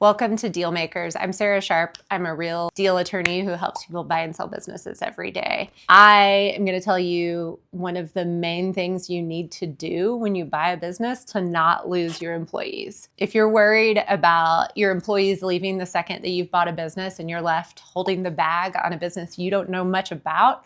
Welcome to Deal Makers. I'm Sarah Sharp. I'm a real deal attorney who helps people buy and sell businesses every day. I am going to tell you one of the main things you need to do when you buy a business to not lose your employees. If you're worried about your employees leaving the second that you've bought a business and you're left holding the bag on a business you don't know much about,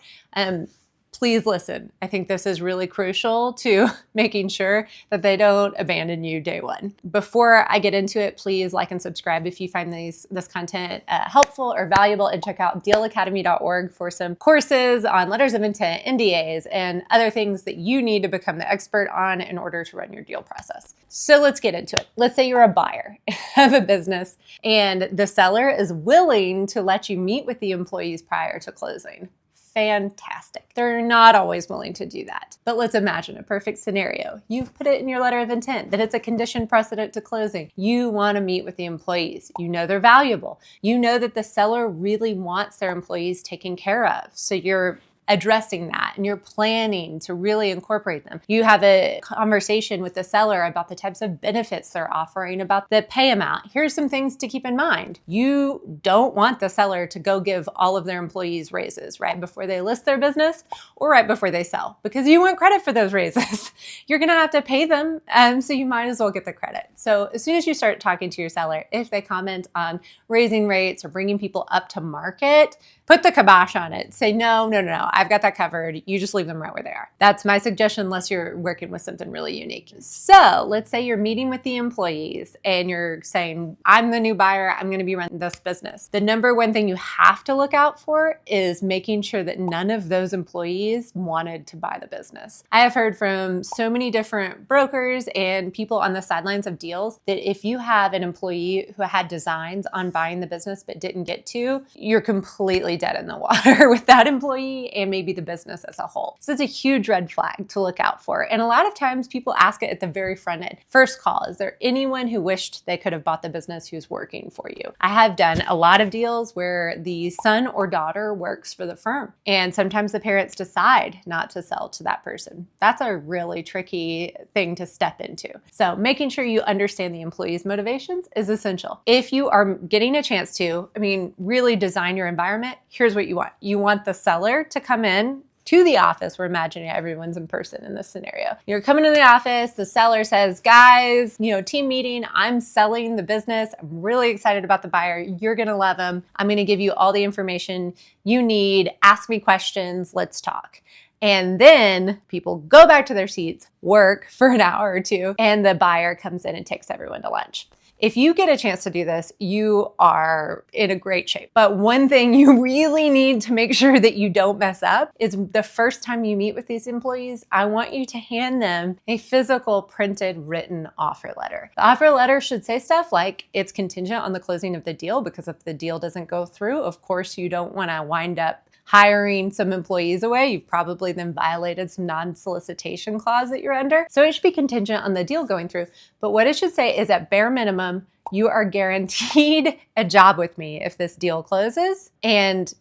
please listen. I think this is really crucial to making sure that they don't abandon you day one. Before I get into it, please like and subscribe if you find this content helpful or valuable, and check out dealacademy.org for some courses on letters of intent, NDAs, and other things that you need to become the expert on in order to run your deal process. So let's get into it. Let's say you're a buyer of a business and the seller is willing to let you meet with the employees prior to closing. Fantastic. They're not always willing to do that. But let's imagine a perfect scenario. You've put it in your letter of intent that it's a condition precedent to closing. You want to meet with the employees. You know they're valuable. You know that the seller really wants their employees taken care of. So you're addressing that and you're planning to really incorporate them. You have a conversation with the seller about the types of benefits they're offering, about the pay amount. Here's some things to keep in mind. You don't want the seller to go give all of their employees raises right before they list their business or right before they sell, because you want credit for those raises. You're going to have to pay them, so you might as well get the credit. So as soon as you start talking to your seller, if they comment on raising rates or bringing people up to market, put the kibosh on it. Say, no, I've got that covered. You just leave them right where they are. That's my suggestion, unless you're working with something really unique. So let's say you're meeting with the employees and you're saying, I'm the new buyer. I'm going to be running this business. The number one thing you have to look out for is making sure that none of those employees wanted to buy the business. I have heard from so many different brokers and people on the sidelines of deals that if you have an employee who had designs on buying the business but didn't get to, you're completely dead in the water with that employee and maybe the business as a whole. So it's a huge red flag to look out for. And a lot of times people ask it at the very front end. First call, is there anyone who wished they could have bought the business who's working for you? I have done a lot of deals where the son or daughter works for the firm, and sometimes the parents decide not to sell to that person. That's a really tricky thing to step into. So making sure you understand the employee's motivations is essential. If you are getting a chance to, really design your environment, here's what you want. You want the seller to come in to the office. We're imagining everyone's in person in this scenario. You're coming to the office, the seller says, guys, team meeting, I'm selling the business. I'm really excited about the buyer. You're going to love them. I'm going to give you all the information you need. Ask me questions. Let's talk. And then people go back to their seats, work for an hour or two, and the buyer comes in and takes everyone to lunch. If you get a chance to do this, you are in a great shape. But one thing you really need to make sure that you don't mess up is the first time you meet with these employees, I want you to hand them a physical printed written offer letter. The offer letter should say stuff like it's contingent on the closing of the deal, because if the deal doesn't go through, of course, you don't want to wind up hiring some employees away. You've probably then violated some non-solicitation clause that you're under. So it should be contingent on the deal going through. But what it should say is, at bare minimum, you are guaranteed a job with me if this deal closes, and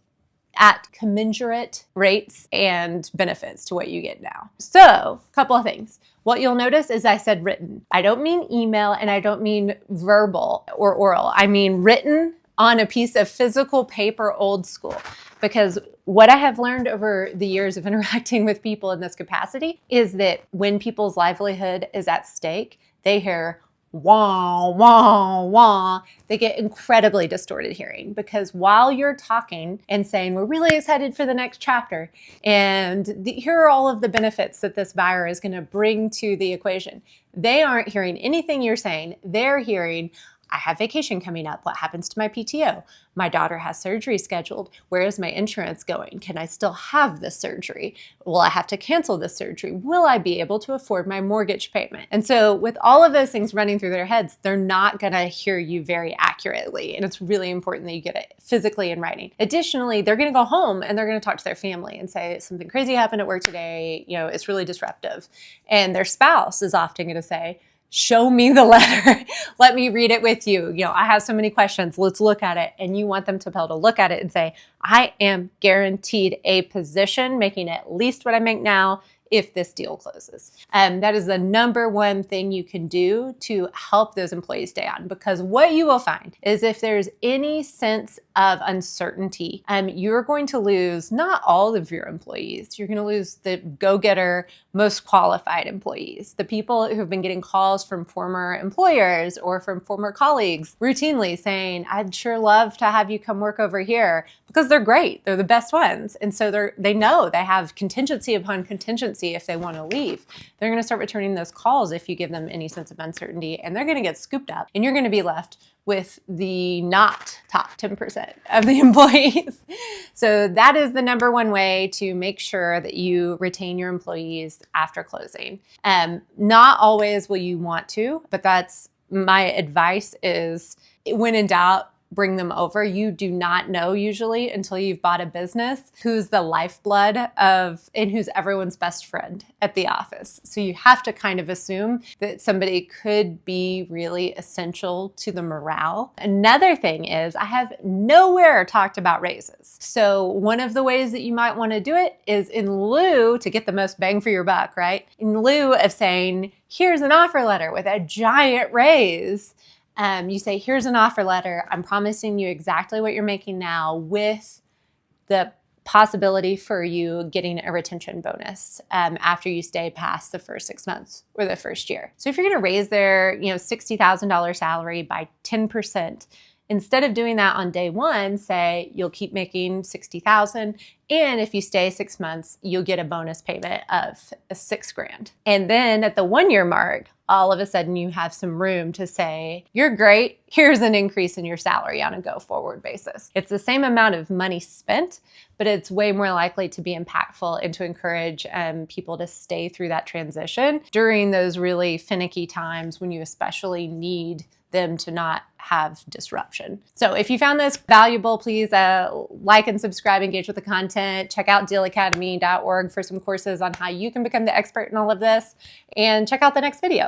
at commensurate rates and benefits to what you get now. So a couple of things. What you'll notice is I said written. I don't mean email, and I don't mean verbal or oral. I mean written on a piece of physical paper, old school. Because what I have learned over the years of interacting with people in this capacity is that when people's livelihood is at stake, they hear wah, wah, wah. They get incredibly distorted hearing, because while you're talking and saying, we're really excited for the next chapter, and here are all of the benefits that this buyer is going to bring to the equation, they aren't hearing anything you're saying. They're hearing, I have vacation coming up. What happens to my PTO? My daughter has surgery scheduled. Where is my insurance going? Can I still have this surgery? Will I have to cancel this surgery? Will I be able to afford my mortgage payment? And so with all of those things running through their heads, they're not going to hear you very accurately. And it's really important that you get it physically in writing. Additionally, they're going to go home and they're going to talk to their family and say, something crazy happened at work today. It's really disruptive. And their spouse is often going to say, show me the letter. Let me read it with you. I have so many questions. Let's look at it. And you want them to be able to look at it and say, I am guaranteed a position making at least what I make now, if this deal closes. That is the number one thing you can do to help those employees stay on, because what you will find is if there's any sense of uncertainty, you're going to lose not all of your employees. You're going to lose the go-getter, most qualified employees, the people who've been getting calls from former employers or from former colleagues routinely saying, I'd sure love to have you come work over here, because they're great. They're the best ones. And so they know they have contingency upon contingency if they want to leave. They're going to start returning those calls if you give them any sense of uncertainty, and they're going to get scooped up, and you're going to be left with the not top 10% of the employees. So that is the number one way to make sure that you retain your employees after closing. Not always will you want to, but that's my advice is when in doubt, bring them over. You do not know usually until you've bought a business who's the lifeblood of and who's everyone's best friend at the office. So you have to kind of assume that somebody could be really essential to the morale. Another thing is I have nowhere talked about raises. So one of the ways that you might want to do it is in lieu to get the most bang for your buck, right? In lieu of saying, here's an offer letter with a giant raise, you say, here's an offer letter. I'm promising you exactly what you're making now with the possibility for you getting a retention bonus after you stay past the first 6 months or the first year. So if you're going to raise their $60,000 salary by 10%, instead of doing that on day one, say you'll keep making $60,000, and if you stay 6 months, you'll get a bonus payment of $6,000. And then at the 1 year mark, all of a sudden you have some room to say, you're great, here's an increase in your salary on a go forward basis. It's the same amount of money spent, but it's way more likely to be impactful and to encourage people to stay through that transition during those really finicky times when you especially need them to not have disruption. So if you found this valuable, please like and subscribe, engage with the content. Check out dealacademy.org for some courses on how you can become the expert in all of this, and check out the next video.